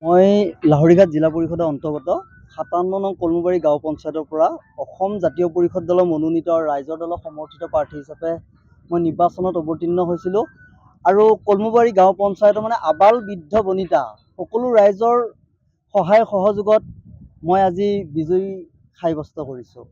মই লাহৰীঘাট জিলা পৰিষদৰ অন্তৰ্গত ৫৭ নং কলমুবাৰী গাঁও পঞ্চায়তৰ পৰা অসম জাতীয় পৰিষদ দলৰ মনোনীত আৰু ৰাইজৰ দলৰ সমৰ্থিত প্ৰাৰ্থী হিচাপে মই নিৰ্বাচনত অৱতীৰ্ণ হৈছিলোঁ। আৰু কলমুবাৰী গাঁও পঞ্চায়তৰ মানে আবাল বৃদ্ধ বনিতা সকলো ৰাইজৰ সহায় সহযোগত মই আজি বিজয়ী সাব্যস্ত কৰিছোঁ।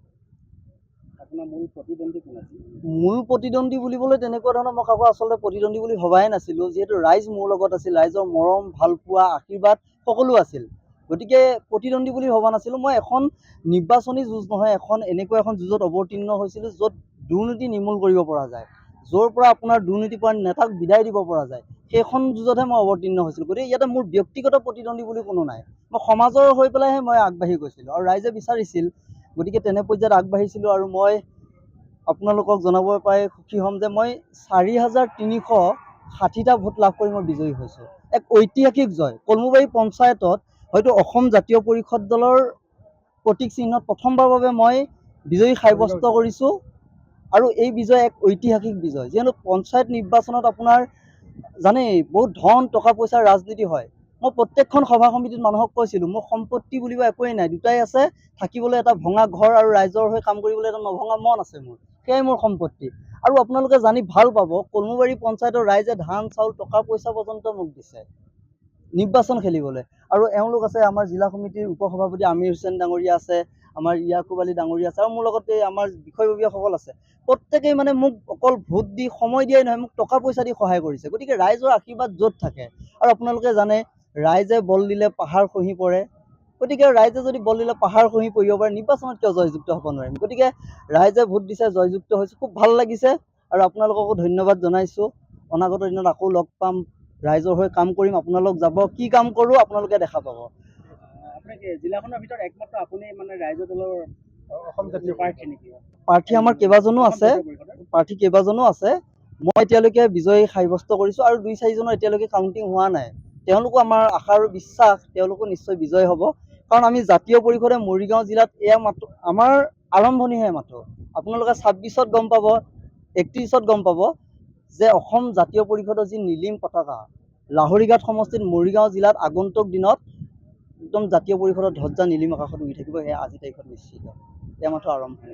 আপোনাৰ মূল প্ৰতিদ্বন্দ্বী কোন আছিল? মূল প্ৰতিদ্বন্দ্বী বুলিবলৈ তেনেকুৱা ধৰণৰ মই কাকো আচলতে প্ৰতিদ্বন্দ্বী বুলি ভবাই নাছিলোঁ, যিহেতু ৰাইজ মোৰ লগত আছিল, ৰাইজৰ মৰম ভালপোৱা আশীৰ্বাদ সকলো আছিল। গতিকে প্ৰতিদ্বন্দ্বী বুলি ভবা নাছিলোঁ। মই এখন নিৰ্বাচনী যুঁজ নহয়, এনেকুৱা এখন যুঁজত অৱতীৰ্ণ হৈছিলোঁ য'ত দুৰ্নীতি নিৰ্মূল কৰিব পৰা যায়, য'ৰ পৰা আপোনাৰ দুৰ্নীতি পৰা নেতাক বিদায় দিব পৰা যায়, সেইখন যুঁজতহে মই অৱতীৰ্ণ হৈছিলোঁ। গতিকে ইয়াতে মোৰ ব্যক্তিগত প্ৰতিদ্বন্দ্বী বুলি কোনো নাই, মই সমাজৰ হৈ পেলাইহে মই আগবাঢ়ি গৈছিলোঁ আৰু ৰাইজে বিচাৰিছিল। গতিকে তেনে পৰ্যায়ত আগবাঢ়িছিলোঁ আৰু মই আপোনালোকক জনাব পাই সুখী হ'ম যে মই ৪,৩৬০টা ভোট লাভ কৰি মই বিজয়ী হৈছোঁ। এক ঐতিহাসিক জয়। কলমুবাৰী পঞ্চায়তত হয়তো অসম জাতীয় পৰিষদ দলৰ প্ৰতীক চিহ্নত প্ৰথমবাৰৰ বাবে মই বিজয়ী সাব্যস্ত কৰিছোঁ আৰু এই বিজয় এক ঐতিহাসিক বিজয়। যিহেতু পঞ্চায়ত নিৰ্বাচনত আপোনাৰ জানেই বহুত ধন টকা পইচাৰ ৰাজনীতি হয়। মই প্ৰত্যেকখন সভা সমিতিত মানুহক কৈছিলোঁ মোৰ সম্পত্তি বুলিব একোৱেই নাই, দুটাই আছে, থাকিবলৈ এটা ভঙা ঘৰ আৰু ৰাইজৰ হৈ কাম কৰিবলৈ এটা নভঙা মন আছে মোৰ, সেয়াই মোৰ সম্পত্তি। আৰু আপোনালোকে জানি ভাল পাব, কলমুবাৰী পঞ্চায়তৰ ৰাইজে ধান চাউল টকা পইচা পৰ্যন্ত মোক দিছে নিৰ্বাচন খেলিবলৈ। আৰু এওঁলোক আছে, আমাৰ জিলা সমিতিৰ উপসভাপতি আমিৰ হুছেইন ডাঙৰীয়া আছে, আমাৰ ইয়াকুব আলী ডাঙৰীয়া আছে, আৰু মোৰ লগতে আমাৰ বিষয়ববীয়াসকল আছে। প্ৰত্যেকেই মানে মোক অকল ভোট দি সময় দিয়াই নহয়, মোক টকা পইচা দি সহায় কৰিছে। গতিকে ৰাইজৰ আশীৰ্বাদ য'ত থাকে, আৰু আপোনালোকে জানে ৰাইজে বল দিলে পাহাৰ খহি পৰে। গতিকে ৰাইজে যদি বল দিলে পাহাৰ খহি পৰিব পাৰে, নিৰ্বাচনত কিয় জয়যুক্ত হ'ব নোৱাৰিম। গতিকে ৰাইজে ভোট দিছে, জয়যুক্ত হৈছে, খুব ভাল লাগিছে আৰু আপোনালোককো ধন্যবাদ জনাইছোঁ। অনাগত দিনত আকৌ লগ পাম, ৰাইজৰ হৈ কাম কৰিম, আপোনালোক যাব, কি কাম কৰোঁ আপোনালোকে দেখা পাব। আপোনাক জিলাখনৰ ভিতৰত একমাত্ৰ আপুনি মানে ৰাইজৰ দলৰ অসম জাতীয় প্ৰাৰ্থী নেকি? প্ৰাৰ্থী আমাৰ কেইবাজনো আছে, মই এতিয়ালৈকে বিজয়ী সাব্যস্ত কৰিছোঁ আৰু ২-৪জনৰ এতিয়ালৈকে কাউণ্টিং হোৱা নাই। তেওঁলোকো আমাৰ আশা আৰু বিশ্বাস তেওঁলোকো নিশ্চয় বিজয় হ'ব, কাৰণ আমি জাতীয় পৰিষদে মৰিগাঁও জিলাত এয়া মাথো আমাৰ আৰম্ভণিহে মাথো। আপোনালোকে ২৬ত গম পাব, ৩১ত গম পাব যে অসম জাতীয় পৰিষদৰ যি নীলিম পতাকা লাহৰীঘাট সমষ্টিত মৰিগাঁও জিলাত আগন্তুক দিনত একদম জাতীয় পৰিষদৰ ধ্বজা নীলিম আকাশত উৰি থাকিব, সেয়া আজিৰ তাৰিখত নিশ্চিত। এয়া মাথো আৰম্ভণি।